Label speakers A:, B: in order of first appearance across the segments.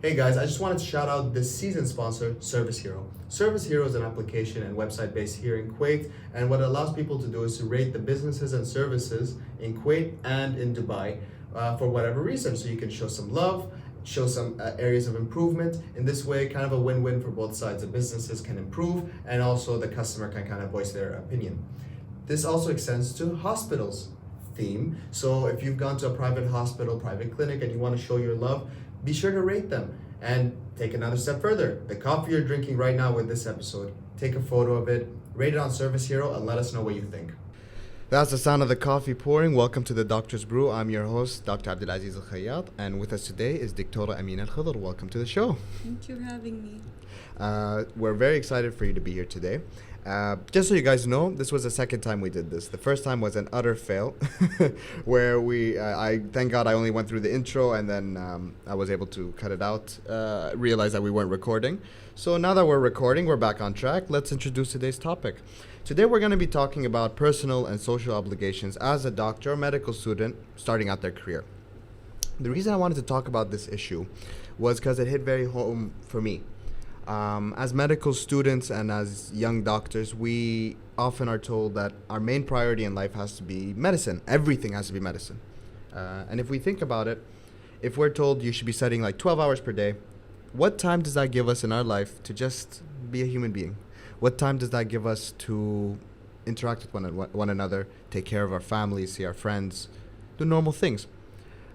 A: Hey guys, I just wanted to shout out this season's sponsor, Service Hero. Service Hero is an application and website based here in Kuwait, and what it allows people to do is to rate the businesses and services in Kuwait and in Dubai for whatever reason. So you can show some love, show some areas of improvement. In this way, kind of a win-win for both sides. The businesses can improve, and also the customer can kind of voice their opinion. This also extends to hospitals theme. So if you've gone to a private hospital, private clinic, and you want to show your love, be sure to rate them and take another step further. The coffee you're drinking right now with this episode, take a photo of it, rate it on Service Hero, and let us know what you think. That's the sound of the coffee pouring. Welcome to the Doctor's Brew. I'm your host, Dr. Abdulaziz Al Khayyat, and with us today is Dr Aminah Al Khuder. Welcome to the show.
B: Thank you for having me.
A: We're very excited for you to be here today. Just so you guys know, this was the second time we did this. The first time was an utter fail, where I thank God I only went through the intro, and then I was able to cut it out, realize that we weren't recording. So now that we're recording, we're back on track. Let's introduce today's topic. Today we're going to be talking about personal and social obligations as a doctor or medical student starting out their career. The reason I wanted to talk about this issue was because it hit very home for me. As medical students and as young doctors, we often are told that our main priority in life has to be medicine. Everything has to be medicine. And if we think about it, if we're told you should be studying like 12 hours per day, what time does that give us in our life to just be a human being? What time does that give us to interact with one another, take care of our families, see our friends, do normal things?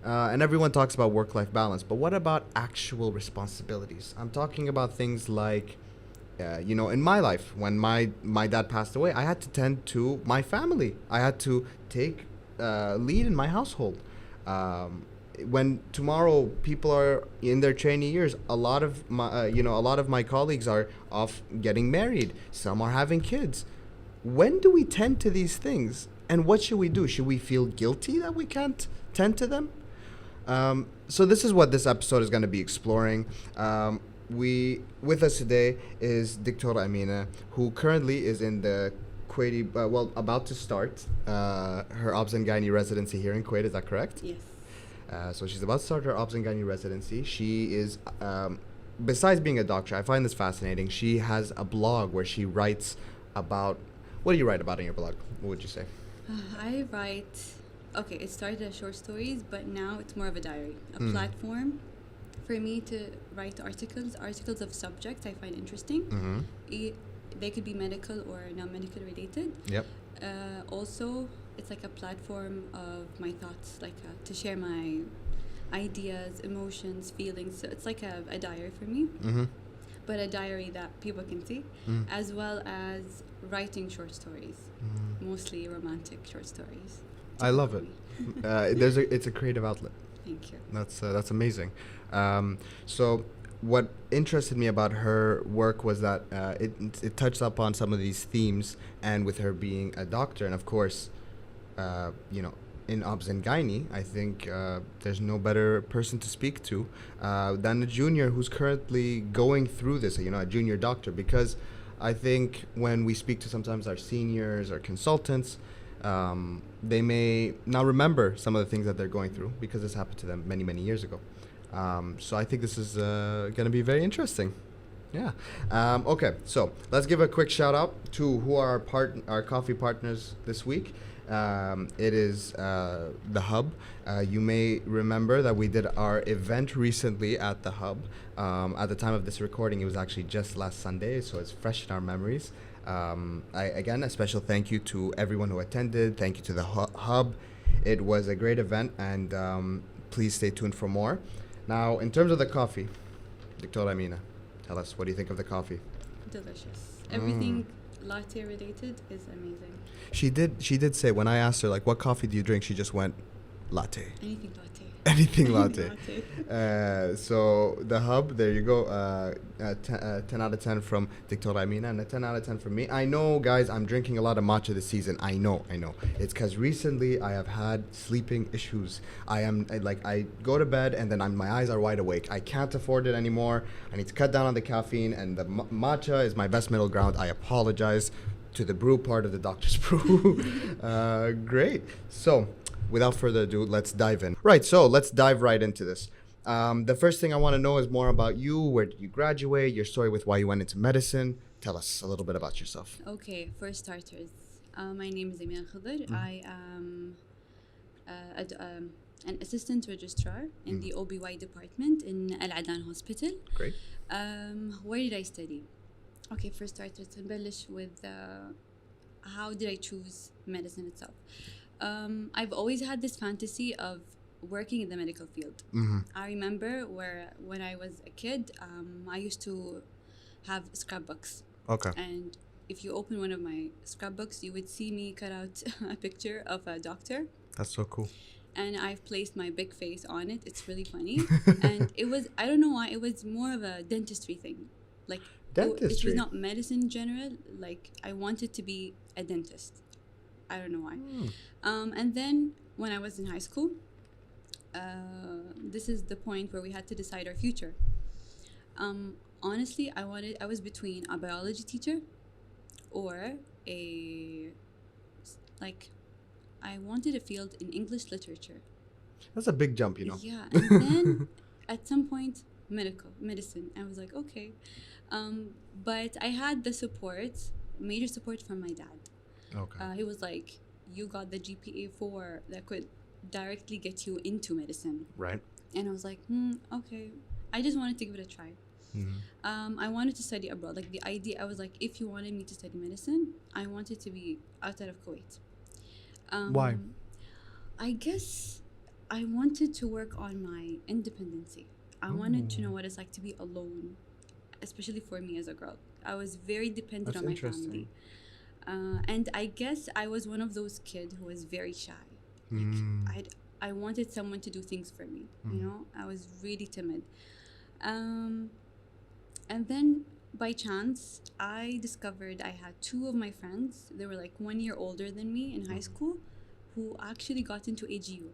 A: And everyone talks about work-life balance, but what about actual responsibilities? I'm talking about things like, in my life, when my dad passed away, I had to tend to my family. I had to take lead in my household. When tomorrow people are in their trainee years, a lot of my colleagues are off getting married. Some are having kids. When do we tend to these things? And what should we do? Should we feel guilty that we can't tend to them? So this is what this episode is going to be exploring. With us today is Dr Aminah, who currently is in the Kuwaiti, about to start her OBGYN residency here in Kuwait. Is that correct?
B: Yes.
A: So she's about to start her OBGYN residency. She is, besides being a doctor, I find this fascinating. She has a blog where she writes about, what do you write about in your blog? What would you say?
B: I write... Okay, it started as short stories, but now it's more of a diary, a platform for me to write articles of subjects I find interesting.
A: Mm-hmm.
B: They could be medical or non-medical related.
A: Yep.
B: Also, it's like a platform of my thoughts, like to share my ideas, emotions, feelings. So it's like a diary for me, but a diary that people can see, as well as writing short stories, mostly romantic short stories.
A: I love it. It's a creative outlet.
B: Thank you.
A: That's amazing. So what interested me about her work was that it touched upon some of these themes, and with her being a doctor, and of course, in obs and gynae, I think there's no better person to speak to than a junior who's currently going through this. A junior doctor, because I think when we speak to sometimes our seniors or consultants, they may not remember some of the things that they're going through because this happened to them many, many years ago. So I think this is going to be very interesting. Yeah. Okay, so let's give a quick shout out to who are our coffee partners this week. It is the Hub. You may remember that we did our event recently at the Hub. At the time of this recording, it was actually just last Sunday, so it's fresh in our memories. Again, a special thank you to everyone who attended. Thank you to the Hub. It was a great event, and please stay tuned for more. Now, in terms of the coffee, Dr. Aminah, tell us, what do you think of the coffee?
B: Delicious. Everything latte related is amazing.
A: She did say, when I asked her, like, what coffee do you drink, she just went, latte.
B: Anything latte.
A: Anything latte. So the Hub, there you go. 10 out of 10 from Dr. Aminah and a 10 out of 10 from me. I know, guys, I'm drinking a lot of matcha this season. I know. It's because recently I have had sleeping issues. I go to bed and then my eyes are wide awake. I can't afford it anymore. I need to cut down on the caffeine, and the matcha is my best middle ground. I apologize to the brew part of the Doctor's Brew. Great. So, without further ado, let's dive in. Right, so let's dive right into this. The first thing I want to know is more about you. Where did you graduate? Your story with why you went into medicine. Tell us a little bit about yourself.
B: Okay, for starters, my name is Khuder. I am an assistant registrar in the OBGYN department in Al Adan Hospital.
A: Great.
B: Where did I study? Okay, for starters, نبلش with how did I choose medicine itself. I've always had this fantasy of working in the medical field. I remember when I was a kid, I used to have scrapbooks.
A: Okay.
B: And if you open one of my scrapbooks, you would see me cut out a picture of a doctor.
A: That's so cool.
B: And I've placed my big face on it. It's really funny. And it was, I don't know why, it was more of a dentistry thing. Like,
A: Dentistry?
B: it was not medicine in general. Like, I wanted to be a dentist. I don't know why. And then when I was in high school, this is the point where we had to decide our future. Honestly, I was between a biology teacher or I wanted a field in English literature.
A: That's a big jump, you know.
B: Yeah, and then at some point, medicine. I was like, okay. But I had the major support from my dad.
A: Okay.
B: He was like, you got the GPA 4 that could directly get you into medicine.
A: Right.
B: And I was like, okay. I just wanted to give it a try. I wanted to study abroad. Like, the idea, I was like, if you wanted me to study medicine, I wanted to be outside of Kuwait.
A: Why?
B: I guess I wanted to work on my independency. I wanted to know what it's like to be alone, especially for me as a girl. I was very dependent on my family. And I guess I was one of those kids who was very shy. Like, I wanted someone to do things for me, you know? I was really timid. And then by chance, I discovered I had two of my friends. They were like 1 year older than me in high school, who actually got into AGU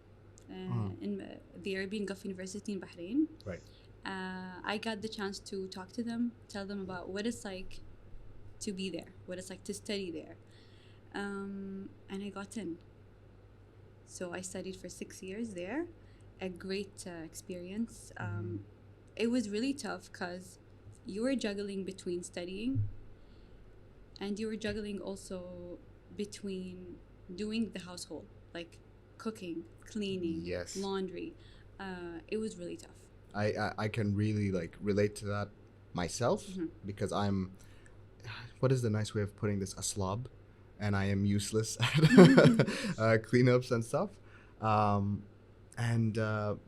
B: in the Arabian Gulf University in Bahrain.
A: Right.
B: I got the chance to talk to them, tell them about what it's like to be there, what it's like to study there. And I got in. So I studied for 6 years there. A great experience. It was really tough because you were juggling between studying and you were juggling also between doing the household, like cooking, cleaning, laundry. It was really tough.
A: I can really like relate to that myself because I'm, what is the nice way of putting this, a slob, and I am useless at cleanups and stuff.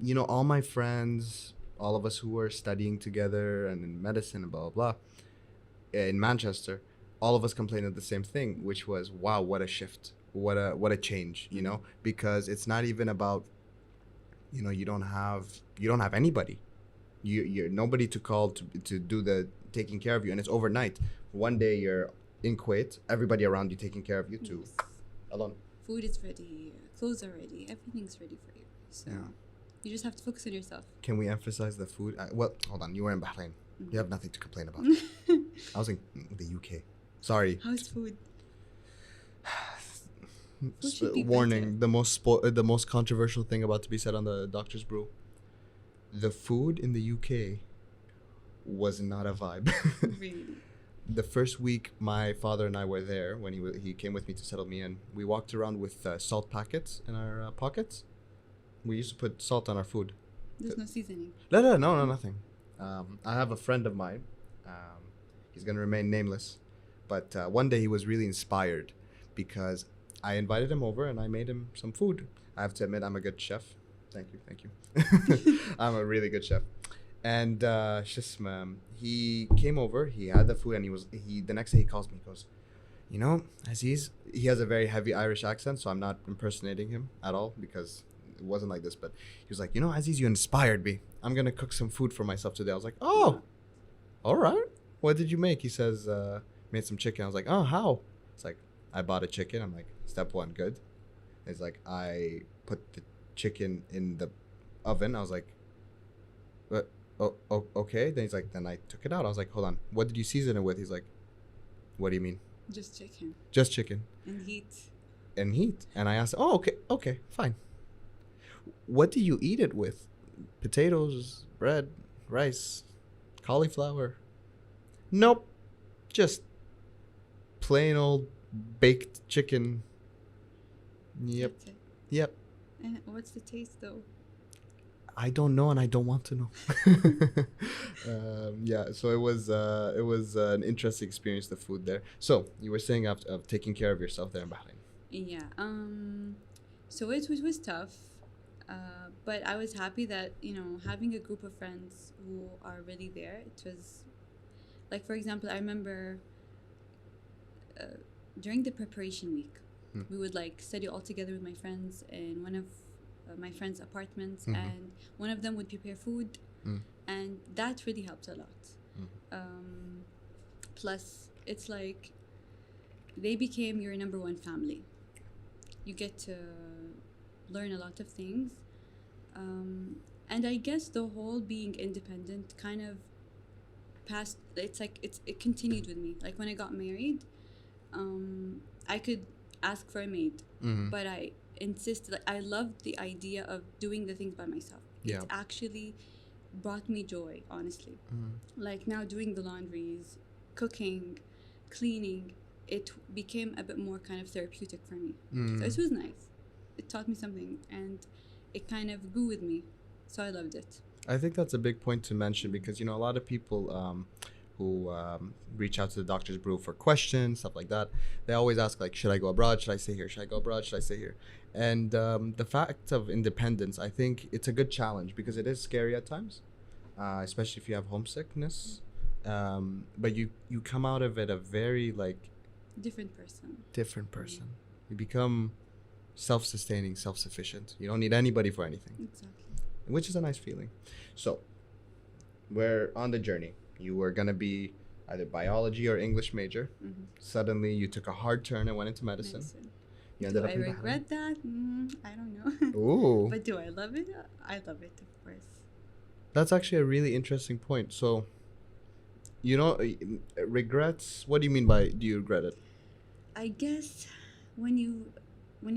A: You know, all my friends, all of us who were studying together and in medicine and blah, blah, blah, in Manchester, all of us complained of the same thing, which was, wow, what a shift. What a change, you know, because it's not even about, you know, you don't have anybody. You're nobody to call to do the taking care of you. And it's overnight. One day you're in Kuwait, everybody around you taking care of you too. Alone.
B: Food is ready, clothes are ready, everything's ready for you. So you just have to focus on yourself.
A: Can we emphasize the food? Well, hold on. You were in Bahrain. You have nothing to complain about. I was in the UK. Sorry.
B: How's food?
A: Warning: the most controversial thing about to be said on the Doctor's Brew. The food in the UK was not a vibe.
B: Really?
A: The first week my father and I were there, when he came with me to settle me in, we walked around with salt packets in our pockets. We used to put salt on our food.
B: There's no seasoning.
A: No, nothing. I have a friend of mine. He's gonna remain nameless, but one day he was really inspired because I invited him over and I made him some food. I have to admit, I'm a good chef. Thank you. I'm a really good chef. And he came over, he had the food, and the next day he calls me, he goes, you know, Aziz, he has a very heavy Irish accent, so I'm not impersonating him at all because it wasn't like this, but he was like, you know, Aziz, you inspired me. I'm going to cook some food for myself today. I was like, oh, all right. What did you make? He says, made some chicken. I was like, oh, how? It's like, I bought a chicken. I'm like, step one, good. It's like, I put the chicken in the oven. I was like, what? Oh, okay. Then he's like, then I took it out. I was like, hold on. What did you season it with? He's like, what do you mean?
B: Just chicken.
A: Just chicken.
B: And heat.
A: And heat. And I asked, oh, okay, fine. What do you eat it with? potatoes, bread, rice, cauliflower. Nope, just plain old baked chicken. Yep,
B: That's it.
A: yep.
B: And what's the taste though?
A: I don't know, and I don't want to know. Yeah, so it was an interesting experience, the food there. So you were saying of taking care of yourself there in Bahrain.
B: Yeah. So it was tough, but I was happy that having a group of friends who are really there. It was like, for example, I remember during the preparation week, we would like study all together with my friends in one of my friends' apartments, and one of them would prepare food, and that really helped a lot. Plus, it's like they became your number one family. You get to learn a lot of things, and I guess the whole being independent kind of passed. It continued with me. Like when I got married, I could ask for a maid, but I insisted. Like, I loved the idea of doing the things by myself.
A: Yeah.
B: It actually brought me joy, honestly. Like now doing the laundries, cooking, cleaning, it became a bit more kind of therapeutic for me. So it was nice. It taught me something, and it kind of grew with me. So I loved it.
A: I think that's a big point to mention because a lot of people who reach out to the Doctor's Brew for questions, stuff like that, they always ask like, should I go abroad? Should I stay here? Should I go abroad? Should I stay here? And the fact of independence, I think it's a good challenge because it is scary at times, especially if you have homesickness. But you come out of it a very
B: Different person.
A: You become self-sustaining, self-sufficient. You don't need anybody for anything.
B: Exactly.
A: Which is a nice feeling. So, we're on the journey. You were going to be either biology or English major. Suddenly, you took a hard turn and went into medicine. You ended
B: Do
A: up
B: I
A: in
B: regret that? I don't know.
A: Ooh.
B: But do I love it? I love it, of course.
A: That's actually a really interesting point. So, regrets, what do you mean by do you regret it?
B: I guess when you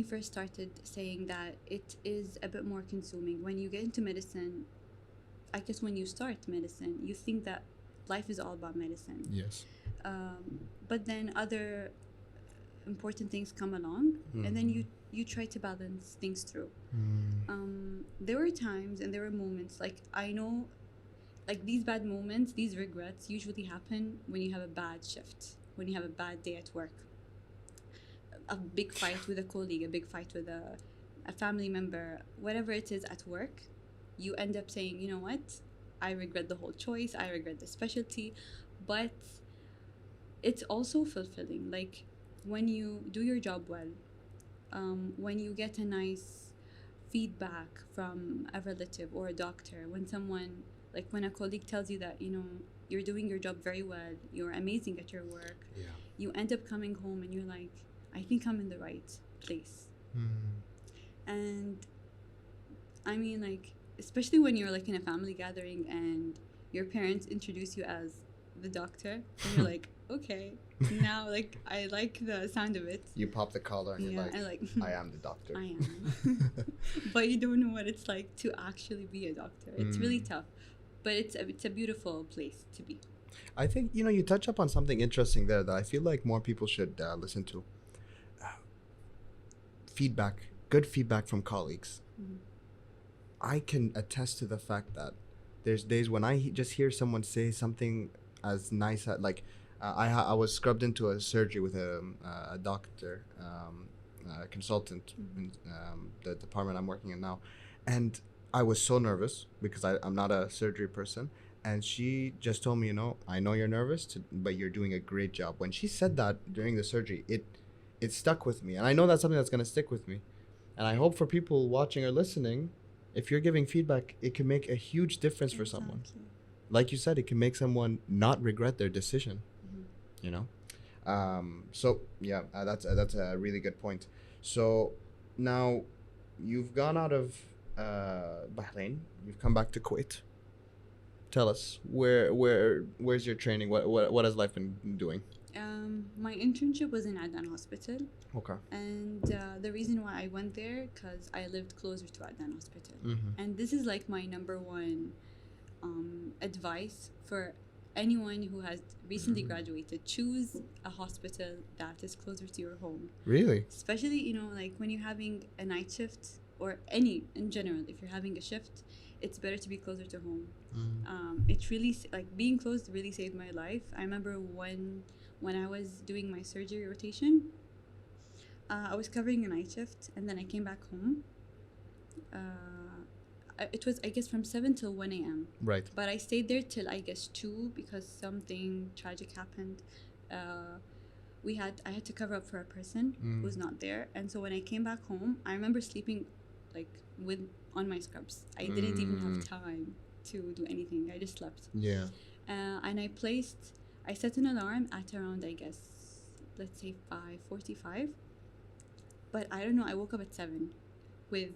B: first started saying that it is a bit more consuming, when you get into medicine, I guess when you start medicine, you think that life is all about medicine.
A: Yes.
B: But then other important things come along, and then you try to balance things through. There were times and there were moments, like I know, like these bad moments, these regrets usually happen when you have a bad shift, when you have a bad day at work. A big fight with a colleague, a big fight with a family member, whatever it is at work, you end up saying, you know what, I regret the whole choice, I regret the specialty, but it's also fulfilling. Like when you do your job well, when you get a nice feedback from a relative or a doctor, when someone, like when a colleague tells you that, you're doing your job very well, you're amazing at your work, you end up coming home and you're like, I think I'm in the right place. And I mean, like, especially when you're like in a family gathering and your parents introduce you as the doctor, and you're like, okay, now like I like the sound of it.
A: You pop the collar and you're like, I am the doctor.
B: I am. But you don't know what it's like to actually be a doctor. It's really tough, but it's a beautiful place to be.
A: I think, you touch up on something interesting there that I feel like more people should listen to. Good feedback from colleagues. I can attest to the fact that there's days when I just hear someone say something as nice as, like, I was scrubbed into a surgery with a doctor, a consultant in the department I'm working in now, and I was so nervous because I'm not a surgery person, and she just told me, I know you're nervous, but you're doing a great job. When she said that during the surgery, it stuck with me, and I know that's something that's going to stick with me, and I hope for people watching or listening, if you're giving feedback, it can make a huge difference for someone. Like you said, it can make someone not regret their decision. So yeah, that's a really good point. So now you've gone out of Bahrain, you've come back to Kuwait. Tell us where's your training? What has life been doing?
B: My internship was in Adan Hospital,
A: Okay.
B: and the reason why I went there because I lived closer to Adan Hospital,
A: Mm-hmm.
B: and this is like my number one advice for anyone who has recently graduated. Choose a hospital that is closer to your home,
A: Really?
B: especially like when you're having a night shift or any in general. If you're having a shift, it's better to be closer to home. It really like being close really saved my life. I remember when I was doing my surgery rotation, I was covering a night shift, and then I came back home. It was, I guess, from 7 till 1 a.m.
A: Right.
B: But I stayed there till, I guess, 2 because something tragic happened. I had to cover up for a person who was not there, and so when I came back home, I remember sleeping like on my scrubs. I didn't even have time to do anything. I just slept.
A: Yeah.
B: And I set an alarm at around, I guess, let's say 5:45. But I don't know, I woke up at 7 with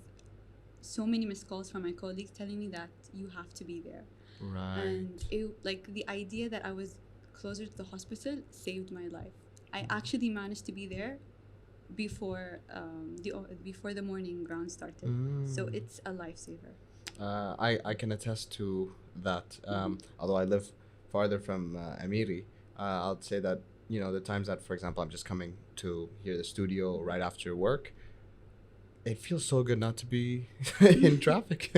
B: so many missed calls from my colleagues telling me that you have to be there.
A: Right.
B: And like the idea that I was closer to the hospital saved my life. I actually managed to be there before the morning ground started. So it's a lifesaver.
A: I can attest to that. Although I live farther from Amiri, I'll say that the times that, for example, I'm just coming to here the studio right after work, it feels so good not to be in traffic.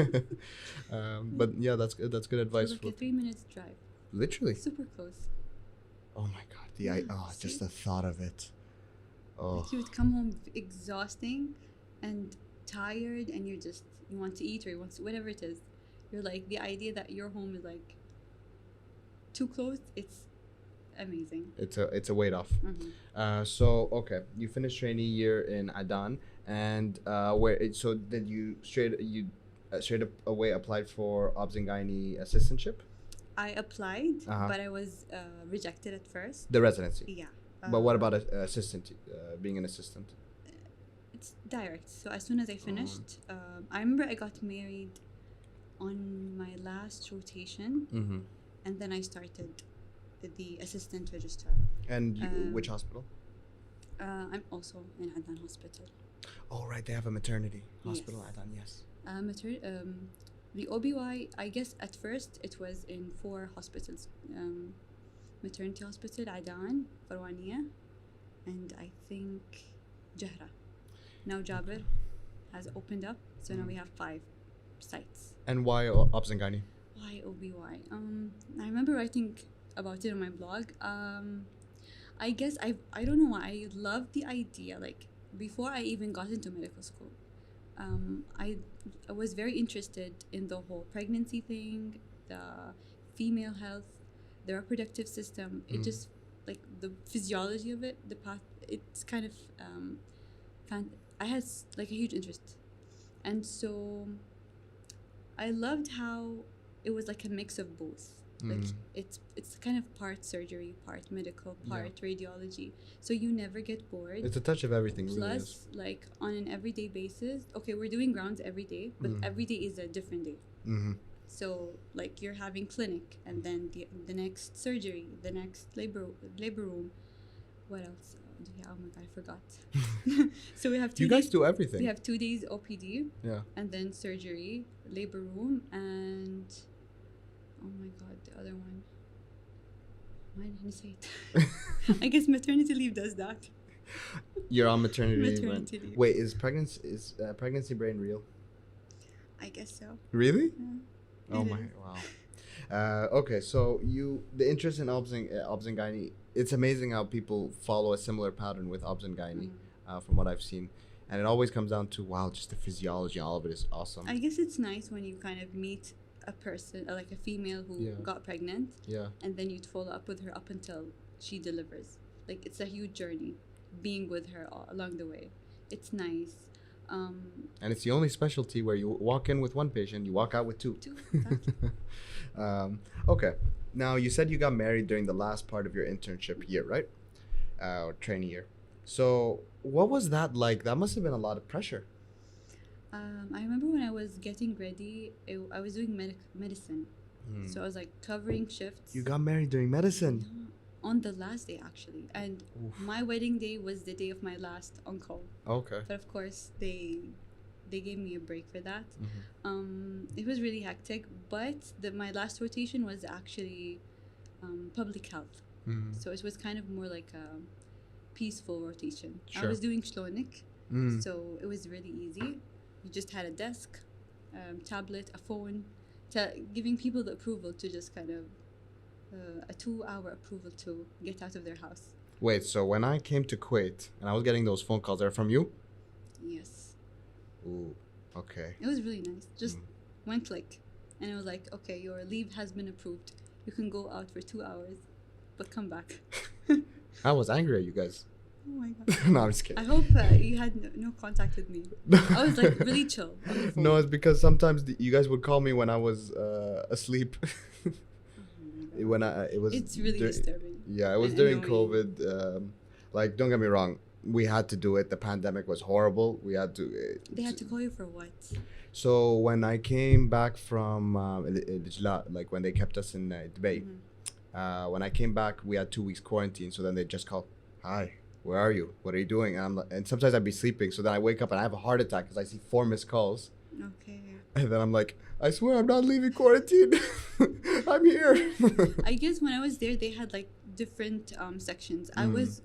A: But yeah, that's good advice.
B: It's like a 3 minutes drive.
A: Literally.
B: Super close.
A: Oh my god, just the thought of it. Oh.
B: Like you would come home exhausting and tired, and you want to eat, or you want to, whatever it is. You're like, the idea that your home is like too close, it's amazing.
A: It's a weight off. So okay, you finished trainee year in Adan, and so did you straight away applied for OBGYN assistantship?
B: I applied, but I was rejected at first.
A: The residency.
B: Yeah.
A: But what about assistant? Being an assistant?
B: It's direct. So as soon as I finished, I remember I got married on my last rotation, and then I started the assistant registrar. And
A: which hospital?
B: I'm also in Adan Hospital.
A: Oh right, they have a maternity hospital. Yes. Adan, yes.
B: The OBY, I guess at first it was in 4 hospitals. Maternity hospital, Adan, Farwania, and I think Jahra. Now Jabir has opened up, so now we have 5 sites.
A: And why OBGYN?
B: Why OBY? I remember writing about it on my blog. I guess I don't know why, I loved the idea. Like before I even got into medical school, I was very interested in the whole pregnancy thing, the female health, the reproductive system. It just like the physiology of it, the path. It's kind of I had like a huge interest, and so I loved how it was like a mix of both. Like it's kind of part surgery, part medical, part radiology. So you never get bored.
A: It's a touch of everything.
B: Plus,
A: really is.
B: like on an everyday basis. Okay, we're doing grounds every day, but every day is a different day. So like you're having clinic, and then the next surgery, the next labor room. What else? Oh my god, I forgot. So we have 2
A: You guys do everything.
B: We have 2 days OPD.
A: Yeah.
B: And then surgery, labor room, and oh my god, the other one. Why didn't I say it? I guess maternity leave does that.
A: You're on maternity
B: leave.
A: Wait, is pregnancy brain real?
B: I guess so.
A: Really?
B: Yeah.
A: Oh my, wow. Okay, so the interest in OBGYN, it's amazing how people follow a similar pattern with OBGYN, from what I've seen. And it always comes down to, wow, just the physiology, all of it is awesome.
B: I guess it's nice when you kind of meet a person, like a female who got pregnant, and then you'd follow up with her up until she delivers. Like it's a huge journey, being with her along the way. It's nice.
A: And it's the only specialty where you walk in with 1 patient, you walk out with 2.
B: 2, exactly.
A: Okay. Now, you said you got married during the last part of your internship year, right? Or training year. So what was that like? That must have been a lot of pressure.
B: I remember when I was getting ready, I was doing medicine. So I was like covering shifts.
A: You got married during medicine?
B: on the last day actually, and my wedding day was the day of my last on-call.
A: Okay.
B: But of course they gave me a break for that. It was really hectic, but my last rotation was actually public health. So it was kind of more like a peaceful rotation. I
A: Sure.
B: was doing Shlonik, so it was really easy. You just had a desk, tablet, a phone, giving people the approval to just kind of a 2-hour approval to get out of their house.
A: Wait, so when I came to Kuwait and I was getting those phone calls, they're from you?
B: Yes.
A: Ooh, okay.
B: It was really nice. Just one click. And it was like, okay, your leave has been approved. You can go out for 2 hours, but come back.
A: I was angry at you guys.
B: Oh my God.
A: No, I'm just kidding.
B: I hope you had no contact with me. I was like really chill on the phone.
A: No, it's because sometimes you guys would call me when I was asleep. When it was.
B: It's really disturbing.
A: Yeah, it was
B: and
A: during
B: annoying.
A: COVID. Like, don't get me wrong, we had to do it. The pandemic was horrible. We had to.
B: They had to call you for what?
A: So when I came back from like when they kept us in Dubai, when I came back, we had 2 weeks quarantine. So then they just call, "Hi, where are you? What are you doing?" And and sometimes I'd be sleeping. So then I wake up and I have a heart attack because I see 4 missed calls.
B: Okay.
A: And then I'm like, I swear I'm not leaving quarantine. I'm here.
B: I guess when I was there, they had like different sections. I was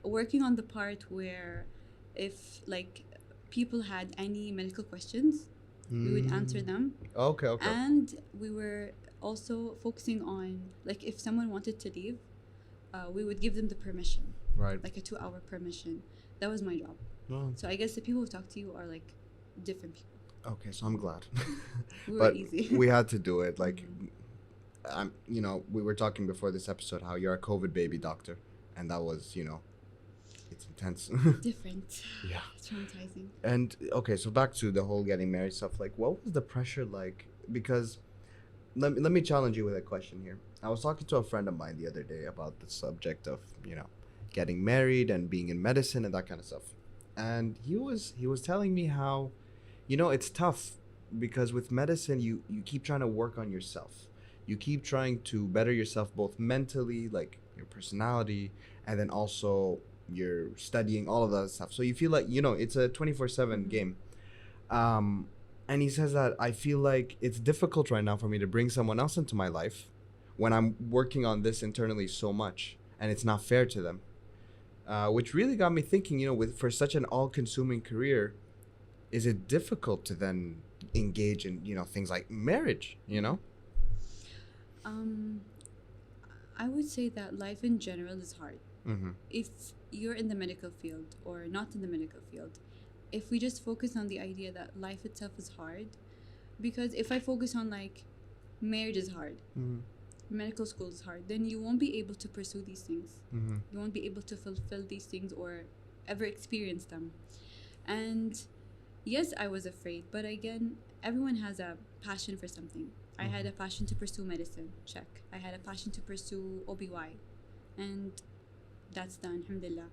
B: working on the part where if like people had any medical questions, we would answer them.
A: Okay.
B: And we were also focusing on like if someone wanted to leave, we would give them the permission,
A: Right.
B: like a 2-hour permission. That was my job.
A: Oh.
B: So I guess the people who talk to you are like different people.
A: Okay, so I'm glad.
B: We were
A: But
B: easy.
A: we had to do it. Like, we were talking before this episode how you're a COVID baby doctor, and that was, it's intense.
B: Different.
A: Yeah.
B: Traumatizing.
A: And okay, so back to the whole getting married stuff. Like, what was the pressure like? Because let me challenge you with a question here. I was talking to a friend of mine the other day about the subject of getting married and being in medicine and that kind of stuff, and he was telling me how, it's tough because with medicine you keep trying to work on yourself. You keep trying to better yourself both mentally, like your personality, and then also you're studying all of that stuff. So you feel like it's a 24/7 game. And he says that I feel like it's difficult right now for me to bring someone else into my life when I'm working on this internally so much, and it's not fair to them. Which really got me thinking, for such an all-consuming career, is it difficult to then engage in, things like marriage,
B: I would say that life in general is hard.
A: Mm-hmm.
B: If you're in the medical field or not in the medical field, if we just focus on the idea that life itself is hard, because if I focus on like marriage is hard, medical school is hard, then you won't be able to pursue these things. You won't be able to fulfill these things or ever experience them. And yes, I was afraid, but again, everyone has a passion for something. I had a passion to pursue medicine, check. I had a passion to pursue OBGYN, and that's done, alhamdulillah.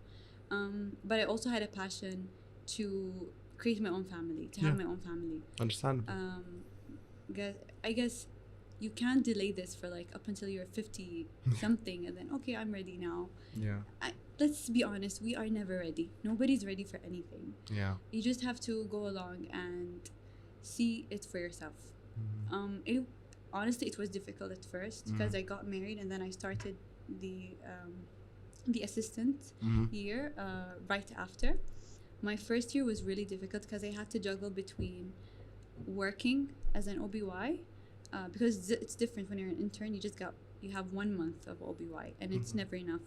B: But I also had a passion to create my own family, to have my own family.
A: Understandable.
B: I guess you can't delay this for like up until you're 50 something and then okay, I'm ready now.
A: Yeah.
B: Let's be honest, we are never ready. Nobody's ready for anything.
A: Yeah.
B: You just have to go along and see it for yourself. Honestly, it was difficult at first because I got married and then I started the assistant year right after. My first year was really difficult because I had to juggle between working as an OBY because it's different when you're an intern. You have 1 month of OBY and it's never enough.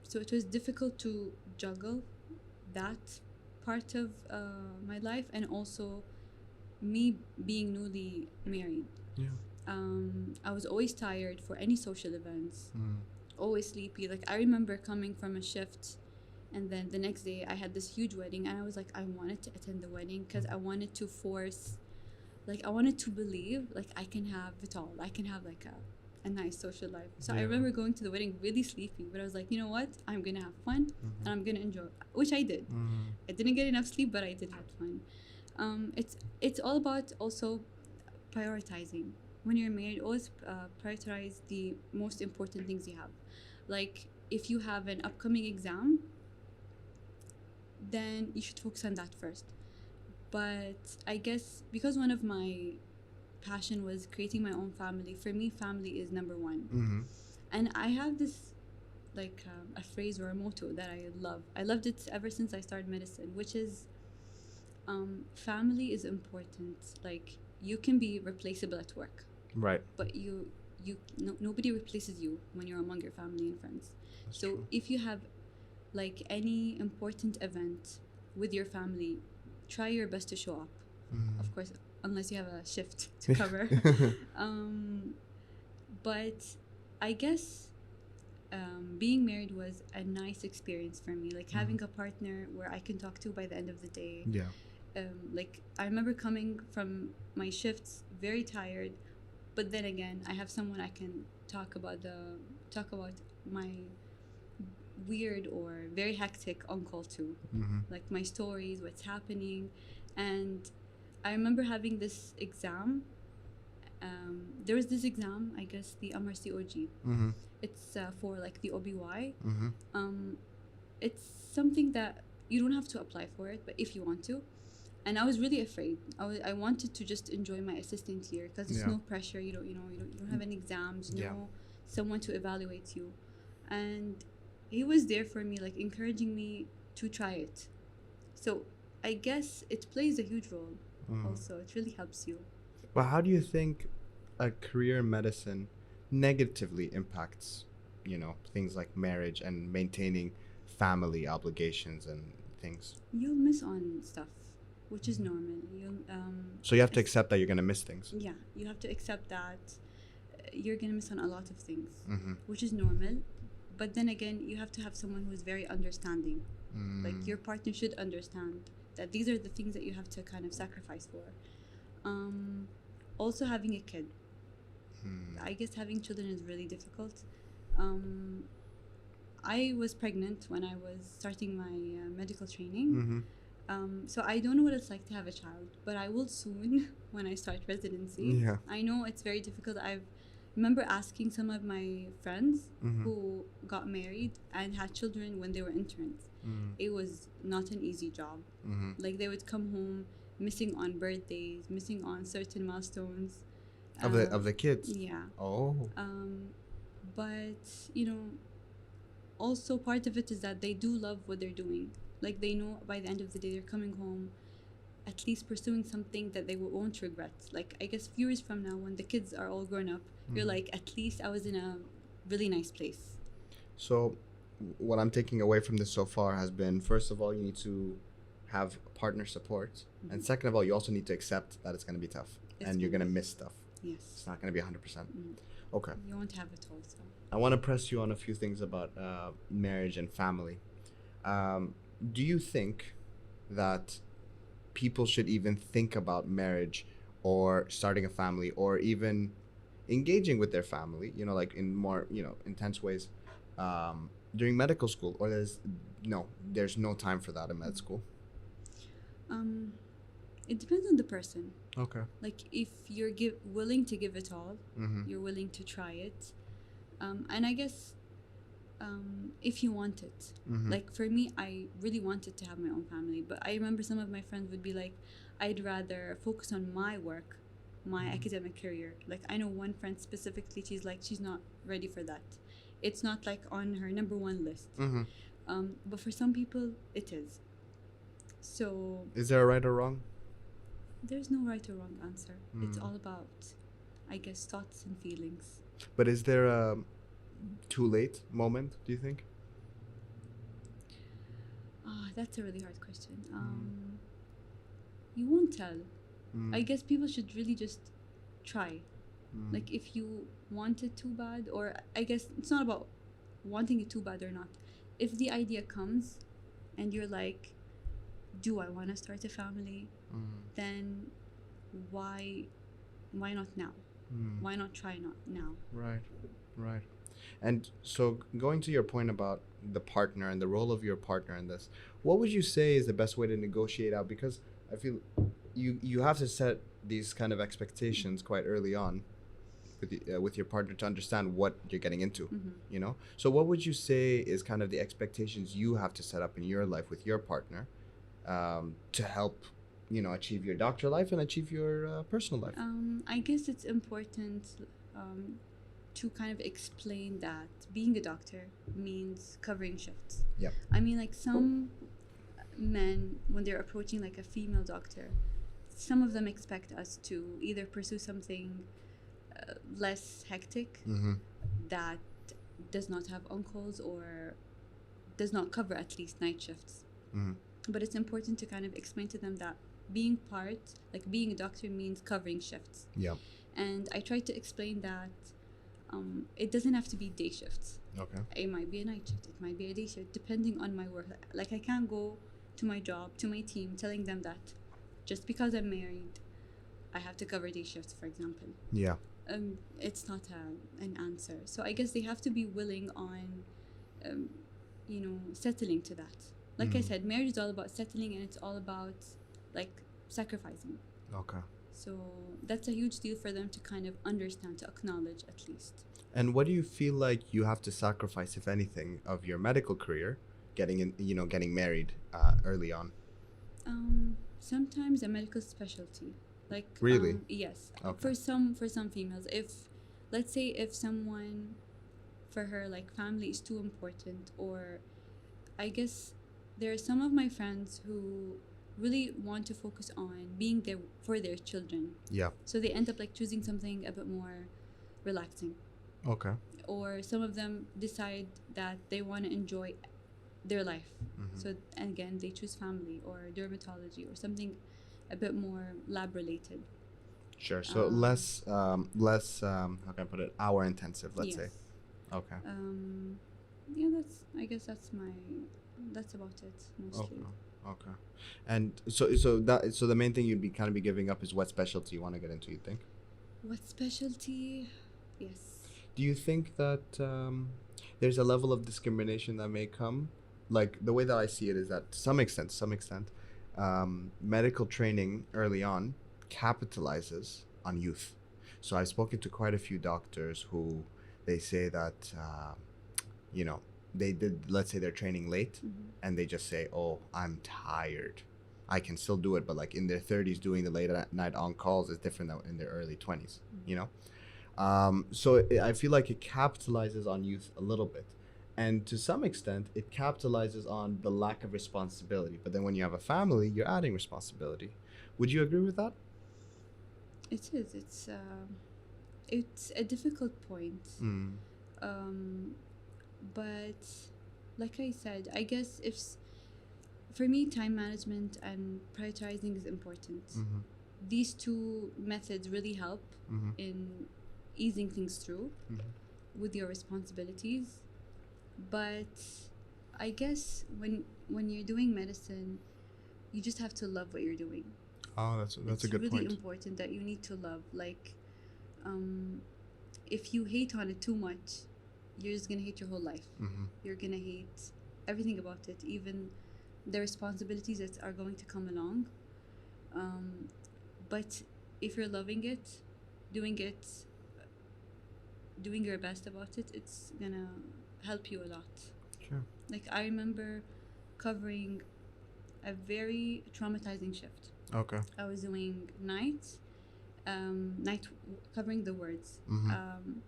B: So it was difficult to juggle that part of my life and also me being newly married.
A: Yeah.
B: I was always tired for any social events, always sleepy. Like I remember coming from a shift and then the next day I had this huge wedding and I was like, I wanted to attend the wedding because I wanted to I wanted to believe like I can have it all. I can have like a nice social life. So I remember going to the wedding really sleepy, but I was like, you know what? I'm going to have fun and I'm going to enjoy, which I did. I didn't get enough sleep, but I did have fun. It's all about also prioritizing. when you're married, always prioritize the most important things you have. Like if you have an upcoming exam, then you should focus on that first. But I guess because one of my passion was creating my own family, for me family is number one.
A: Mm-hmm.
B: And I have this like a phrase or a motto that I loved it ever since I started medicine, which is family is important. Like you can be replaceable at work,
A: Right.
B: but nobody replaces you when you're among your family and friends.
A: That's
B: So
A: true.
B: if you have like any important event with your family, try your best to show up.
A: Mm-hmm.
B: Of course, unless you have a shift to cover. But I guess being married was a nice experience for me. Like having a partner where I can talk to by the end of the day.
A: Yeah.
B: Like I remember coming from my shifts very tired, but then again I have someone I can talk about my weird or very hectic on-call to,
A: Mm-hmm.
B: like my stories, what's happening. And I remember having this exam. There was this exam, I guess the MRCOG.
A: Mm-hmm.
B: It's for like the OBY.
A: Mm-hmm.
B: It's something that you don't have to apply for it, but if you want to. And I was really afraid. I wanted to just enjoy my assistant year because there's
A: Yeah.
B: no pressure. You don't have any exams.
A: Yeah.
B: No someone to evaluate you, and he was there for me, like encouraging me to try it. So I guess it plays a huge role. Also, it really helps you.
A: But how do you think a career in medicine negatively impacts, things like marriage and maintaining family obligations and things?
B: You'll miss on stuff, which is normal.
A: So you have to accept that you're going to miss things.
B: Yeah, you have to accept that you're gonna miss on a lot of things,
A: Mm-hmm.
B: which is normal. But then again, you have to have someone who is very understanding. Like your partner should understand that these are the things that you have to kind of sacrifice for. Also having a kid. I guess having children is really difficult. I was pregnant when I was starting my medical training.
A: Mm-hmm.
B: So I don't know what it's like to have a child, but I will soon when I start residency.
A: Yeah.
B: I know it's very difficult. I remember asking some of my friends
A: Mm-hmm.
B: who got married and had children when they were interns.
A: Mm-hmm.
B: It was not an easy job.
A: Mm-hmm.
B: Like they would come home missing on birthdays, missing on certain milestones.
A: Of the kids.
B: Yeah.
A: Oh.
B: But also part of it is that they do love what they're doing. Like they know by the end of the day they're coming home at least pursuing something that they won't regret. Like I guess few years from now when the kids are all grown up, you're like, at least I was in a really nice place.
A: So what I'm taking away from this so far has been, first of all, you need to have partner support. And second of all, you also need to accept that it's going to be tough. And you're going to miss stuff.
B: Yes.
A: It's not going to be 100%. Okay.
B: You won't have it all. So
A: I want to press you on a few things about marriage and family. Do you think that people should even think about marriage or starting a family or even engaging with their family, like in more, intense ways during medical school? Or there's no time for that in med school?
B: it depends on the person.
A: Okay.
B: Like if you're willing to give it all,
A: Mm-hmm.
B: you're willing to try it, and I guess if you want it.
A: Mm-hmm.
B: Like for me, I really wanted to have my own family, but I remember some of my friends would be like, I'd rather focus on my work, my academic career. Like I know one friend specifically, she's like, she's not ready for that. It's not like on her number one list.
A: Mm-hmm.
B: But for some people it is. So
A: Is there a right or wrong?
B: there's no right or wrong answer. It's all about, I guess, thoughts and feelings.
A: But is there a too late moment, do you think?
B: That's a really hard question. You won't tell. I guess people should really just try. Like if you want it too bad, or I guess it's not about wanting it too bad or not. If the idea comes and you're like, do I want to start a family? Then why not now? Why not try not now?
A: Right. And so going to your point about the partner and the role of your partner in this, what would you say is the best way to negotiate out? Because I feel you have to set these kind of expectations quite early on. with your partner to understand what you're getting into.
B: Mm-hmm.
A: You know. So what would you say is kind of the expectations you have to set up in your life with your partner, to help, achieve your doctor life and achieve your personal life?
B: I guess it's important um, to kind of explain that being a doctor means covering shifts.
A: Yeah.
B: I mean, like some men, when they're approaching like a female doctor, some of them expect us to either pursue something less hectic
A: Mm-hmm.
B: that does not have on-calls or does not cover at least night shifts.
A: Mm-hmm.
B: But it's important to kind of explain to them that being a doctor means covering shifts.
A: Yeah.
B: And I try to explain that it doesn't have to be day shifts.
A: Okay.
B: It might be a night shift, it might be a day shift, depending on my work. Like I can't go to my job, to my team, telling them that just because I'm married, I have to cover day shifts, for example.
A: Yeah.
B: It's not an answer. So I guess they have to be willing on, settling to that. Like I said, marriage is all about settling, and it's all about like sacrificing.
A: Okay.
B: So that's a huge deal for them to kind of understand, to acknowledge at least.
A: And what do you feel like you have to sacrifice, if anything, of your medical career, getting married early on?
B: Sometimes a medical specialty, like
A: Really?
B: yes,
A: Okay.
B: for some females, if let's say if someone, for her, like family is too important, or I guess there are some of my friends who really want to focus on being there for their children,
A: Yeah.
B: so they end up like choosing something a bit more relaxing.
A: Okay.
B: Or some of them decide that they want to enjoy their life.
A: Mm-hmm.
B: So, and again, they choose family or dermatology or something a bit more lab related.
A: Sure. So less, how can I put it? Hour intensive, let's say.
B: Yes.
A: Okay.
B: Yeah, that's about it mostly.
A: Okay. And so the main thing you'd be kind of be giving up is what specialty you want to get into, you think?
B: What specialty? Yes.
A: Do you think that there's a level of discrimination that may come? Like, the way that I see it is that to some extent, medical training early on capitalizes on youth. So I've spoken to quite a few doctors who they say that, they did, let's say they're training late,
B: Mm-hmm.
A: and they just say, oh, I'm tired. I can still do it, but like in their 30s doing the late night on calls is different than in their early 20s, So I feel like it capitalizes on youth a little bit. And to some extent, it capitalizes on the lack of responsibility. But then when you have a family, you're adding responsibility. Would you agree with that?
B: It is. It's a difficult point.
A: Mm.
B: But like I said, I guess for me, time management and prioritizing is important.
A: Mm-hmm.
B: These two methods really help
A: Mm-hmm.
B: in easing things through
A: Mm-hmm.
B: with your responsibilities. But I guess when you're doing medicine, you just have to love what you're doing.
A: Oh, that's a good
B: It's really
A: point.
B: important that you need to love. Like, if you hate on it too much, you're just gonna hate your whole life.
A: Mm-hmm.
B: You're gonna hate everything about it, even the responsibilities that are going to come along. But if you're loving it, doing your best about it, it's gonna help you a lot.
A: Sure.
B: Like I remember covering a very traumatizing shift.
A: Okay.
B: I was doing night covering the wards.
A: Mm-hmm.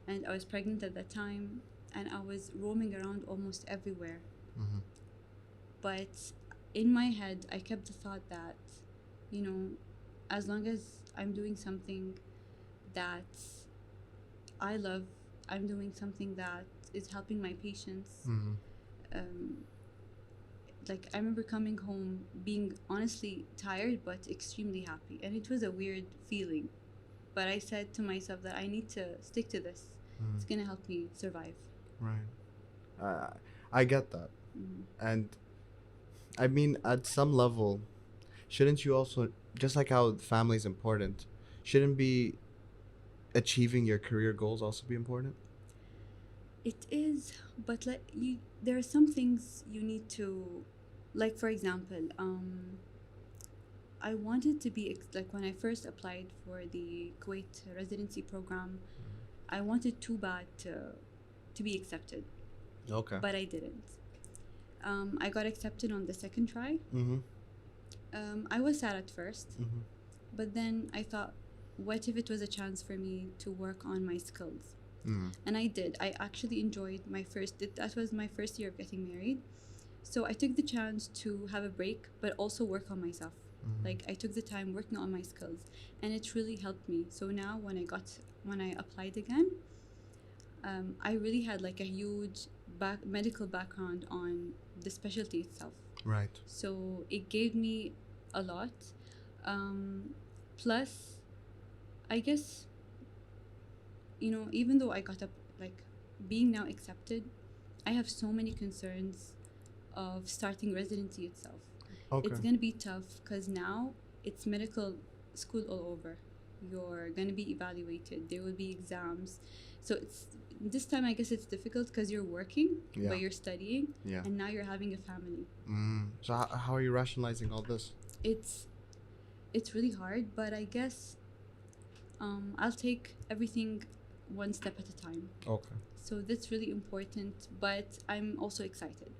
B: And I was pregnant at that time, and I was roaming around almost everywhere.
A: Mm-hmm.
B: But in my head, I kept the thought that, as long as I'm doing something that I love, I'm doing something that is helping my patients.
A: Mm-hmm.
B: Like I remember coming home being honestly tired but extremely happy, and it was a weird feeling. But I said to myself that I need to stick to this.
A: Mm-hmm.
B: It's gonna help me survive.
A: Right. I get that.
B: Mm-hmm.
A: And I mean, at some level, shouldn't you also, just like how family is important, shouldn't be achieving your career goals also be important?
B: It is, but there are some things you need to, like for example, I wanted to be like when I first applied for the Kuwait residency program, I wanted too bad to be accepted,
A: Okay.
B: but I didn't. I got accepted on the second try.
A: Mm-hmm.
B: I was sad at first,
A: Mm-hmm.
B: but then I thought, what if it was a chance for me to work on my skills?
A: Mm.
B: And I did. I actually enjoyed that was my first year of getting married. So I took the chance to have a break, but also work on myself.
A: Mm-hmm.
B: Like I took the time working on my skills, and it really helped me. So now when I applied again, I really had like a huge medical background on the specialty itself.
A: Right.
B: So it gave me a lot. Plus, I guess, even though I got up, like being now accepted, I have so many concerns of starting residency itself.
A: Okay.
B: It's going to be tough because now it's medical school all over. You're going to be evaluated. There will be exams. So this time I guess it's difficult because you're working,
A: Yeah.
B: but you're studying,
A: Yeah.
B: and now you're having a family.
A: So how are you rationalizing all this?
B: It's really hard, but I guess I'll take everything one step at a time.
A: Okay.
B: So that's really important, but I'm also excited.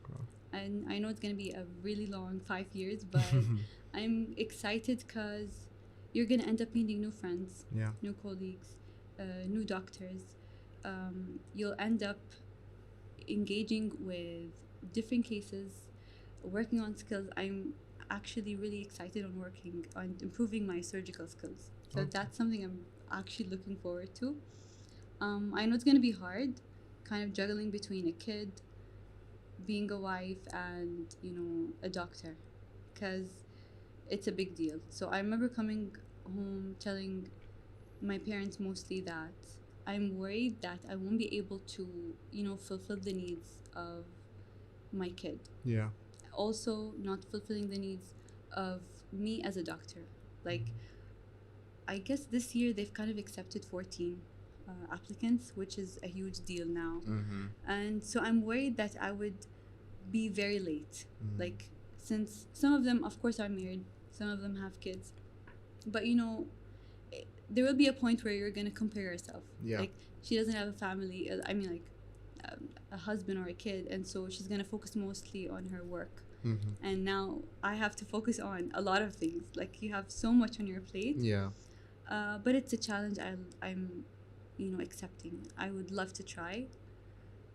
A: Cool.
B: And I know it's going to be a really long 5 years, but I'm excited because you're going to end up meeting new friends,
A: Yeah.
B: new colleagues, new doctors. You'll end up engaging with different cases, working on skills. I'm actually really excited on working on improving my surgical skills. So
A: Okay.
B: that's something I'm actually looking forward to. I know it's going to be hard, kind of juggling between a kid, being a wife, and a doctor, because it's a big deal. So I remember coming home telling my parents mostly that I'm worried that I won't be able to fulfill the needs of my kid,
A: Yeah.
B: also not fulfilling the needs of me as a doctor. Like, I guess this year they've kind of accepted 14 applicants, which is a huge deal now.
A: Mm-hmm.
B: And so I'm worried that I would be very late.
A: Mm.
B: Like, since some of them, of course, are married, some of them have kids. But, there will be a point where you're going to compare yourself.
A: Yeah.
B: Like, she doesn't have a family, a husband or a kid, and so she's going to focus mostly on her work.
A: Mm-hmm.
B: And now I have to focus on a lot of things. Like, you have so much on your plate.
A: Yeah.
B: But it's a challenge I'm accepting. I would love to try.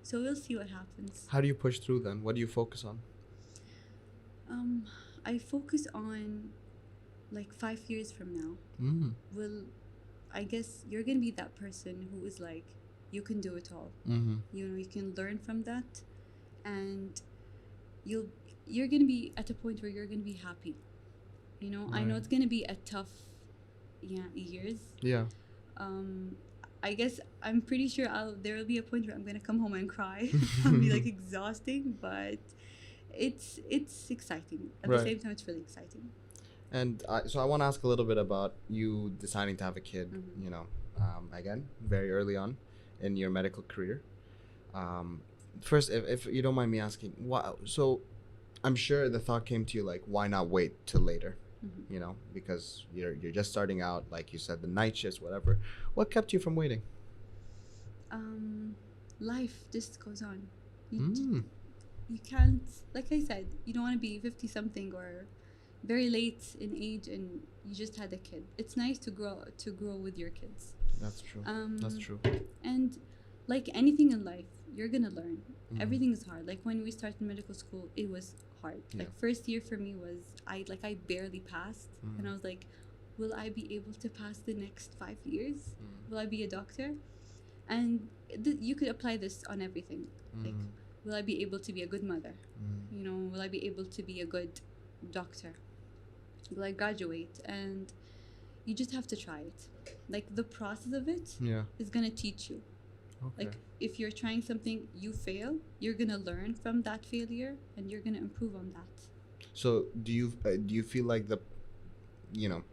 B: So we'll see what happens.
A: How do you push through then? What do you focus on?
B: I focus on like 5 years from now.
A: Mm-hmm.
B: I guess you're going to be that person who is like, you can do it all.
A: Mm-hmm.
B: You can learn from that, and you're going to be at a point where you're going to be happy. I know
A: Right.
B: it's going to be a tough years.
A: Yeah.
B: I guess I'm pretty sure there will be a point where I'm gonna come home and cry. It'll be like exhausting, but it's exciting. At the
A: Right.
B: same time, it's really exciting.
A: And so I want to ask a little bit about you deciding to have a kid.
B: Mhm.
A: Again, very early on in your medical career. First, if you don't mind me asking, why? So, I'm sure the thought came to you like, why not wait till later?
B: Mhm.
A: Because you're just starting out, like you said, the night shifts, whatever. What kept you from waiting?
B: Life just goes on.
A: Mm.
B: You can't, like I said, you don't want to be 50 something or very late in age, and you just had a kid. It's nice to grow with your kids.
A: That's true. That's true.
B: And like anything in life, you're gonna learn.
A: Mhm.
B: Everything is hard. Like when we started medical school, it was hard.
A: Yeah.
B: Like first year for me was I barely passed, and I was like, will I be able to pass the next 5 years? Will I be a doctor? And you could apply this on everything. Like, will I be able to be a good mother? Will I be able to be a good doctor? Will I graduate? And you just have to try it. Like the process of it
A: Yeah.
B: is gonna teach you.
A: Okay.
B: Like if you're trying something, you fail, you're gonna learn from that failure, and you're gonna improve on that.
A: So do you feel like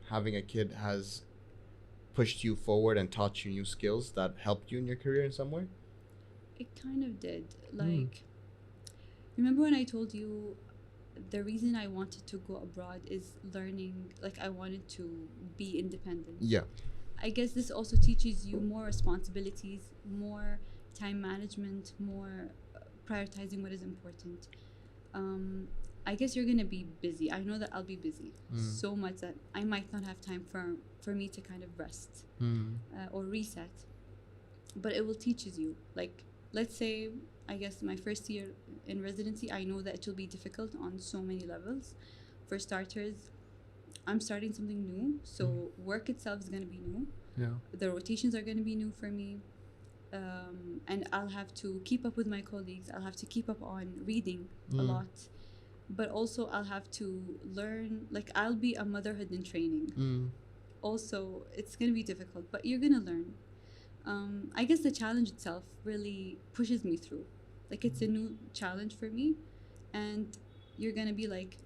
A: having a kid has pushed you forward and taught you new skills that helped you in your career in some way?
B: It kind of did. Like, remember when I told you the reason I wanted to go abroad is learning, like I wanted to be independent.
A: Yeah.
B: I guess this also teaches you more responsibilities, more time management, more prioritizing what is important. I guess you're gonna be busy. I know that I'll be busy so much that I might not have time for me to kind of rest or reset. But it will teaches you. Like, let's say, I guess my first year in residency, I know that it will be difficult on so many levels. For starters, I'm starting something new, so work itself is gonna be new.
A: Yeah.
B: The rotations are gonna be new for me. And I'll have to keep up with my colleagues. I'll have to keep up on reading a lot. But also I'll have to learn, like I'll be a motherhood in training. Also, it's going to be difficult, but you're going to learn. I guess the challenge itself really pushes me through. Like it's a new challenge for me, and you're going to be like,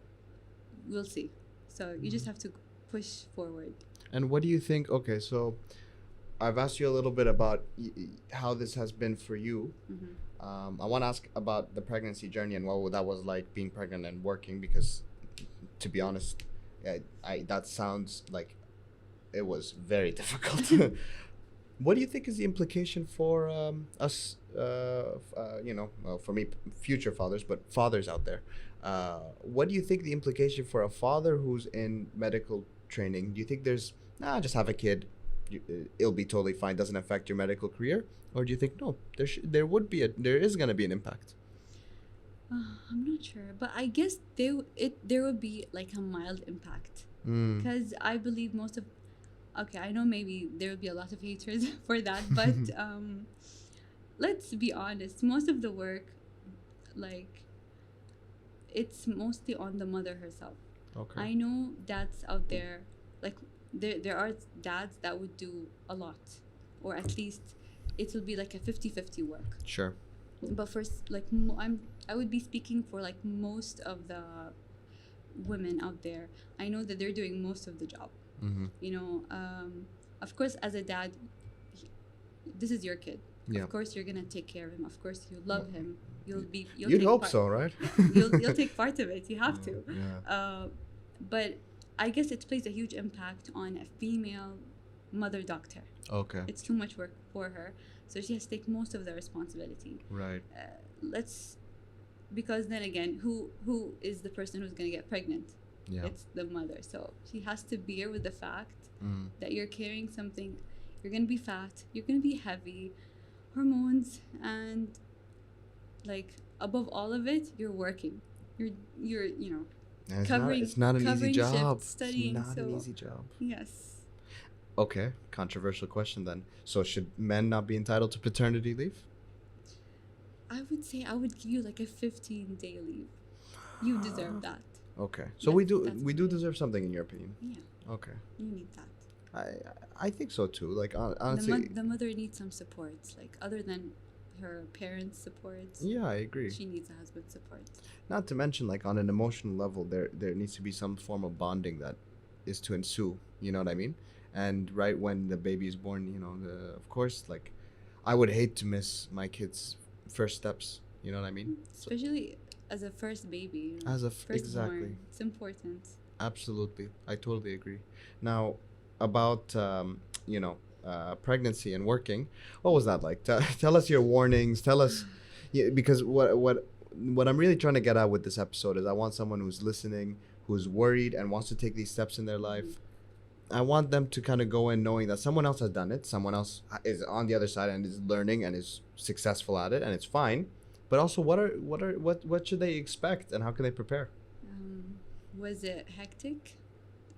B: we'll see. So you just have to push forward.
A: And what do you think? Okay, so I've asked you a little bit about how this has been for you. I want to ask about the pregnancy journey and what that was like being pregnant and working, because to be honest, that sounds like it was very difficult. What do you think is the implication for us, for me, future fathers, but fathers out there? What do you think the implication for a father who's in medical training? Do you think there's, just have a kid, it'll be totally fine, doesn't affect your medical career? Or do you think, no, there is going to be an impact?
B: I'm not sure, but I guess there would be like a mild impact, because I believe I know maybe there would be a lot of haters for that, but let's be honest, most of the work, like, it's mostly on the mother herself.
A: Okay.
B: I know dads out there, like there are dads that would do a lot, or at least it will be like a 50-50 work.
A: Sure.
B: But first, like I would be speaking for like most of the women out there. I know that they're doing most of the job. You know, of course, as a dad, this is your kid.
A: Yeah.
B: Of course, you're gonna take care of him. Of course, you love him.
A: You'd hope so, right?
B: You'll take part of it. You have to.
A: Yeah.
B: But I guess it plays a huge impact on a female mother doctor.
A: Okay.
B: It's too much work for her, so she has to take most of the responsibility.
A: Right.
B: Because then again, who is the person who's gonna get pregnant?
A: Yeah.
B: It's the mother. So she has to bear with the fact that you're carrying something. You're gonna be fat. You're gonna be heavy, hormones, and like above all of it, you're working. You're
A: And
B: covering.
A: It's not an easy job.
B: Shifts, studying.
A: It's not an easy job.
B: Yes.
A: Okay, controversial question then. So should men not be entitled to paternity leave?
B: I would say I would give you like a 15-day leave. You deserve that.
A: Okay, so we do deserve something, in your opinion.
B: Yeah.
A: Okay.
B: You need that.
A: I think so too. Like honestly,
B: the mother needs some support, like other than her parents' support.
A: Yeah, I agree.
B: She needs a husband's support. Not
A: to mention, like on an emotional level, there needs to be some form of bonding that is to ensue. You know what I mean? And right when the baby is born, of course, like I would hate to miss my kid's first steps. You know what I mean?
B: Especially as a first baby.
A: As a
B: firstborn. Exactly. It's important.
A: Absolutely, I totally agree. Now, about pregnancy and working, what was that like? Tell us your warnings. Tell us, because what I'm really trying to get at with this episode is I want someone who's listening, who's worried and wants to take these steps in their life. I want them to kind of go in knowing that someone else has done it, someone else is on the other side and is learning and is successful at it, and it's fine. But also, what should they expect and how can they prepare?
B: Was it hectic?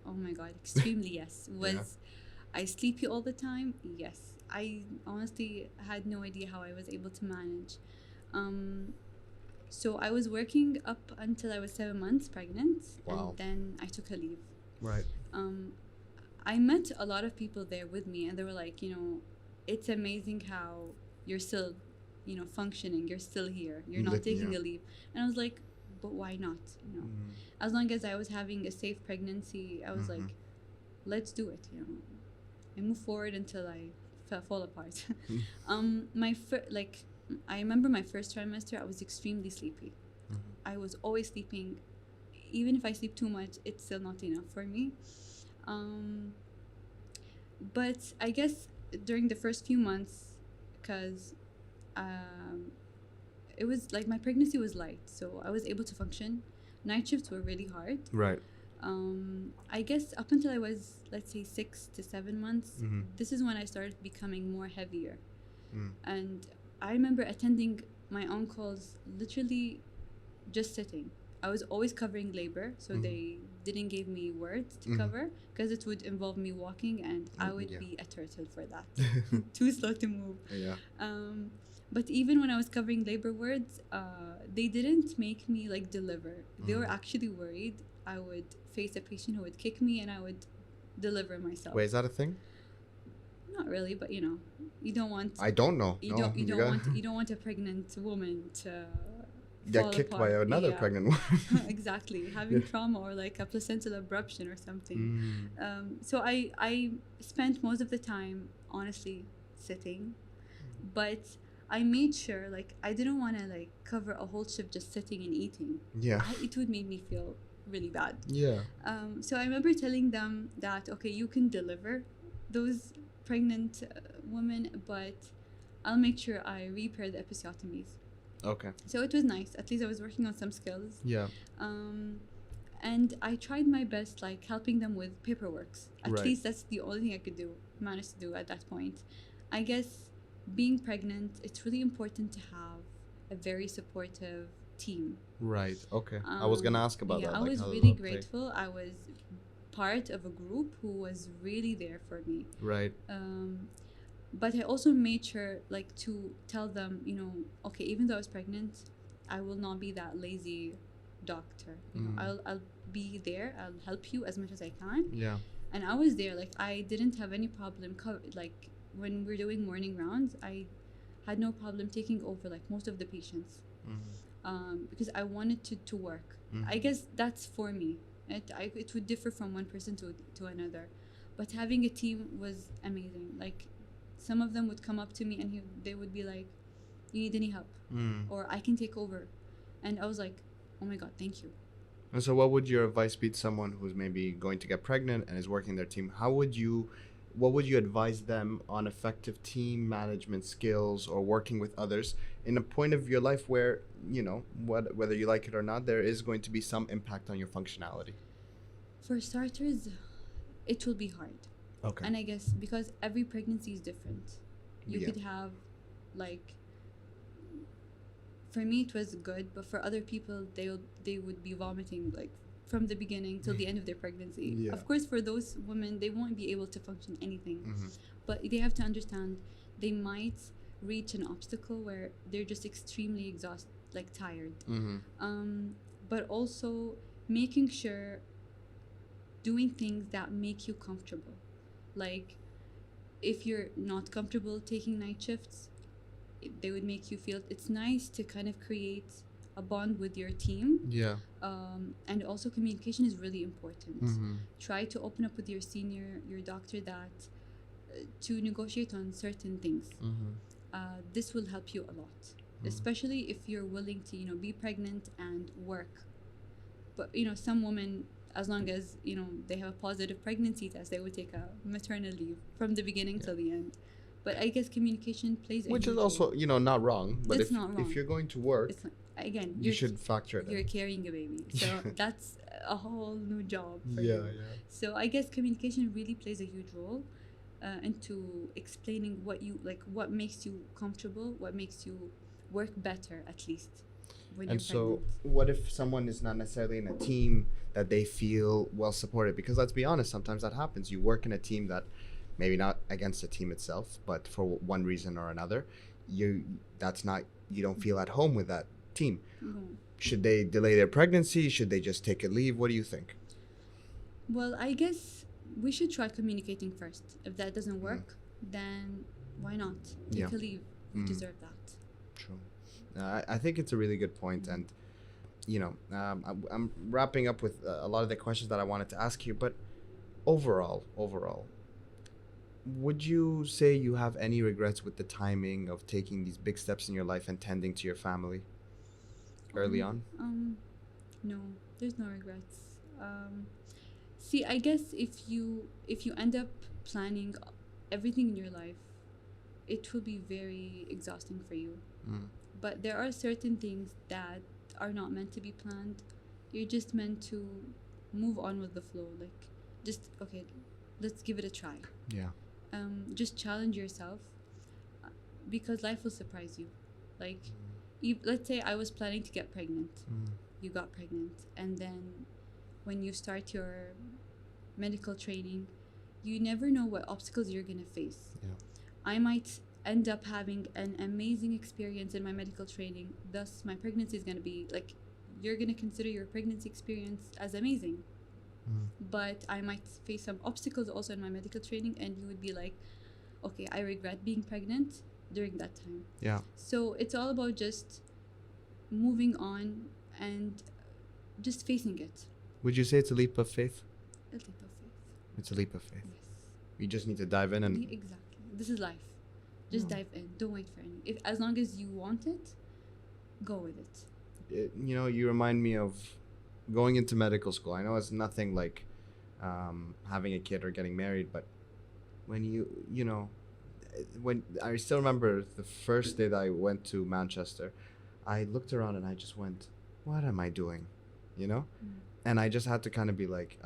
B: Oh my God, extremely yes. Was I sleepy all the time? Yes. I honestly had no idea how I was able to manage. So I was working up until I was 7 months pregnant.
A: Wow.
B: And then I took a leave.
A: Right.
B: I met a lot of people there with me, and they were like, it's amazing how you're still, functioning. You're still here. You're not taking a leave. And I was like, but why not? As long as I was having a safe pregnancy, I was like, let's do it. I move forward until I fall apart. I remember my first trimester, I was extremely sleepy. I was always sleeping even if I sleep too much, it's still not enough for me. Um, but I guess during the first few months, because um, it was like my pregnancy was light, so I was able to function. Night shifts were really hard.
A: Right.
B: I guess up until I was, let's say, 6 to 7 months,
A: Mm-hmm.
B: this is when I started becoming more heavier.
A: Mm.
B: And I remember attending my on-calls literally just sitting. I was always covering labor, so they didn't give me words to cover because it would involve me walking, and I would be a turtle for that. Too slow to move.
A: Yeah.
B: But even when I was covering labor wards, they didn't make me like deliver. They were actually worried I would face a patient who would kick me and I would deliver myself.
A: Wait, is that a thing?
B: Not really, but you don't want.
A: I don't know.
B: You
A: No,
B: don't. You don't want a pregnant woman to
A: get
B: fall
A: kicked
B: apart.
A: by another pregnant woman.
B: Exactly, having trauma or like a placental abruption or something. So I spent most of the time honestly sitting, but I made sure like I didn't want to like cover a whole shift just sitting and eating.
A: Yeah.
B: It would make me feel really bad.
A: Yeah.
B: So I remember telling them that okay, you can deliver those pregnant women, but I'll make sure I repair the episiotomies.
A: Okay.
B: So it was nice. At least I was working on some skills.
A: Yeah.
B: And I tried my best, like helping them with paperwork. At
A: Right.
B: least that's the only thing I could manage to do at that point. I guess being pregnant, it's really important to have a very supportive team.
A: Right. Okay. I was gonna ask about that.
B: I
A: like,
B: was
A: how does
B: really
A: that play?
B: grateful. I was part of a group who was really there for me.
A: Right.
B: But I also made sure like to tell them, okay, even though I was pregnant, I will not be that lazy doctor. I'll be there. I'll help you as much as I can.
A: Yeah.
B: And I was there. Like I didn't have any problem. Like when we're doing morning rounds, I had no problem taking over like most of the patients. Because I wanted to work. I guess that's for me. It would differ from one person to another, but having a team was amazing. Like some of them would come up to me and they would be like, "You need any help?" Or "I can take over," and I was like, "Oh my God, thank you."
A: And so, what would your advice be to someone who's maybe going to get pregnant and is working their team? What would you advise them on effective team management skills or working with others in a point of your life where, whether you like it or not, there is going to be some impact on your functionality?
B: For starters, it will be hard.
A: Okay.
B: And I guess because every pregnancy is different. You
A: Yeah.
B: could have, like, for me it was good, but for other people they would be vomiting like from the beginning till the end of their pregnancy.
A: Yeah.
B: Of course, for those women, they won't be able to function anything. But they have to understand they might reach an obstacle where they're just extremely exhausted, like tired. But also making sure doing things that make you comfortable. Like if you're not comfortable taking night shifts, they would make you feel it's nice to kind of create a bond with your team.
A: Yeah.
B: And also communication is really important.
A: Mm-hmm.
B: Try to open up with your senior, your doctor, that to negotiate on certain things. This will help you a lot, especially if you're willing to be pregnant and work. But some women, as long as they have a positive pregnancy test, they would take a maternal leave from the beginning till the end. But I guess communication plays a
A: Which
B: huge
A: is also,
B: role.
A: not wrong. But
B: It's not wrong.
A: if you're going to work,
B: It's not, again,
A: you should factor it
B: you're
A: in.
B: carrying a baby, so that's a whole new job for
A: Yeah,
B: you.
A: yeah.
B: So I guess communication really plays a huge role into explaining what you like, what makes you comfortable, what makes you work better, at least when
A: And
B: you're
A: so,
B: pregnant.
A: what if someone is not necessarily in a team that they feel well supported? Because let's be honest, sometimes that happens. You work in a team that maybe not against the team itself, but for one reason or another, you don't feel at home with that team. Should they delay their pregnancy? Should they just take a leave? What do you think?
B: Well, I guess we should try communicating first. If that doesn't work, then why not take a leave? You deserve that.
A: True. I think it's a really good point, and I'm wrapping up with a lot of the questions that I wanted to ask you. But overall, would you say you have any regrets with the timing of taking these big steps in your life and tending to your family early on?
B: No, there's no regrets. See, I guess if you end up planning everything in your life, it will be very exhausting for you.
A: Mm.
B: But there are certain things that are not meant to be planned. You're just meant to move on with the flow. Like, just okay, let's give it a try.
A: Yeah.
B: Just challenge yourself, because life will surprise you. Like, let's say I was planning to get pregnant. You got pregnant, and then when you start your medical training, you never know what obstacles you're gonna face.
A: Yeah.
B: I might end up having an amazing experience in my medical training. Thus, my pregnancy is gonna be like, you're gonna consider your pregnancy experience as amazing. But I might face some obstacles also in my medical training, and you would be like, okay, I regret being pregnant during that time.
A: Yeah.
B: So it's all about just moving on and just facing it.
A: Would you say it's a leap of faith?
B: A leap of faith.
A: It's a leap of faith.
B: Yes.
A: You just need to dive in and
B: Exactly. This is life. Just dive in. Don't wait for any. If as long as you want it, go with it.
A: You remind me of going into medical school. I know it's nothing like having a kid or getting married, but when when I still remember the first day that I went to Manchester, I looked around and I just went, what am I doing? And I just had to kind of be like,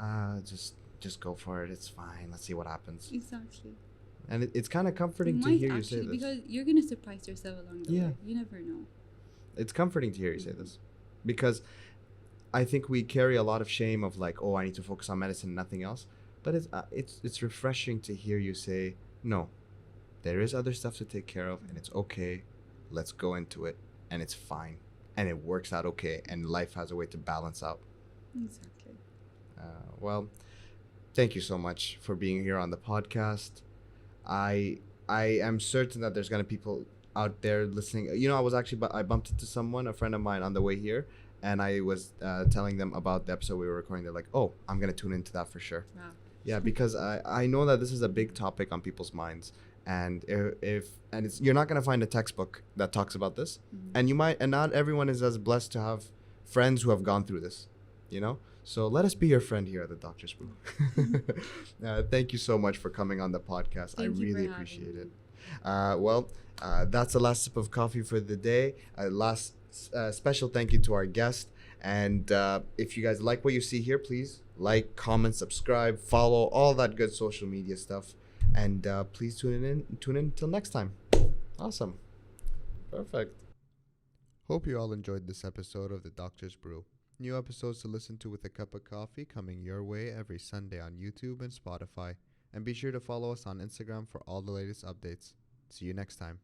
A: just go for it. It's fine. Let's see what happens.
B: Exactly.
A: And it's kind of comforting to hear you say this.
B: Because you're gonna surprise yourself along the way. You never know.
A: It's comforting to hear you say this, because I think we carry a lot of shame of like, oh, I need to focus on medicine and nothing else. But it's refreshing to hear you say, no, there is other stuff to take care of, and it's okay. Let's go into it, and it's fine, and it works out okay, and life has a way to balance out.
B: Exactly.
A: Well, thank you so much for being here on the podcast. I am certain that there's gonna be people out there listening. I bumped into a friend of mine on the way here, and I was telling them about the episode we were recording. They're like, oh, I'm gonna tune into that for sure.
B: Wow.
A: Yeah, because I know that this is a big topic on people's minds, and you're not gonna find a textbook that talks about this, and not everyone is as blessed to have friends who have gone through this, So let us be your friend here at the Doctor's Brew. Thank you so much for coming on the podcast. I really appreciate it. That's the last sip of coffee for the day. Last special thank you to our guest. And if you guys like what you see here, please like, comment, subscribe, follow, all that good social media stuff. And please tune in until next time. Awesome. Perfect. Hope you all enjoyed this episode of the Doctor's Brew. New episodes to listen to with a cup of coffee coming your way every Sunday on YouTube and Spotify. And be sure to follow us on Instagram for all the latest updates. See you next time.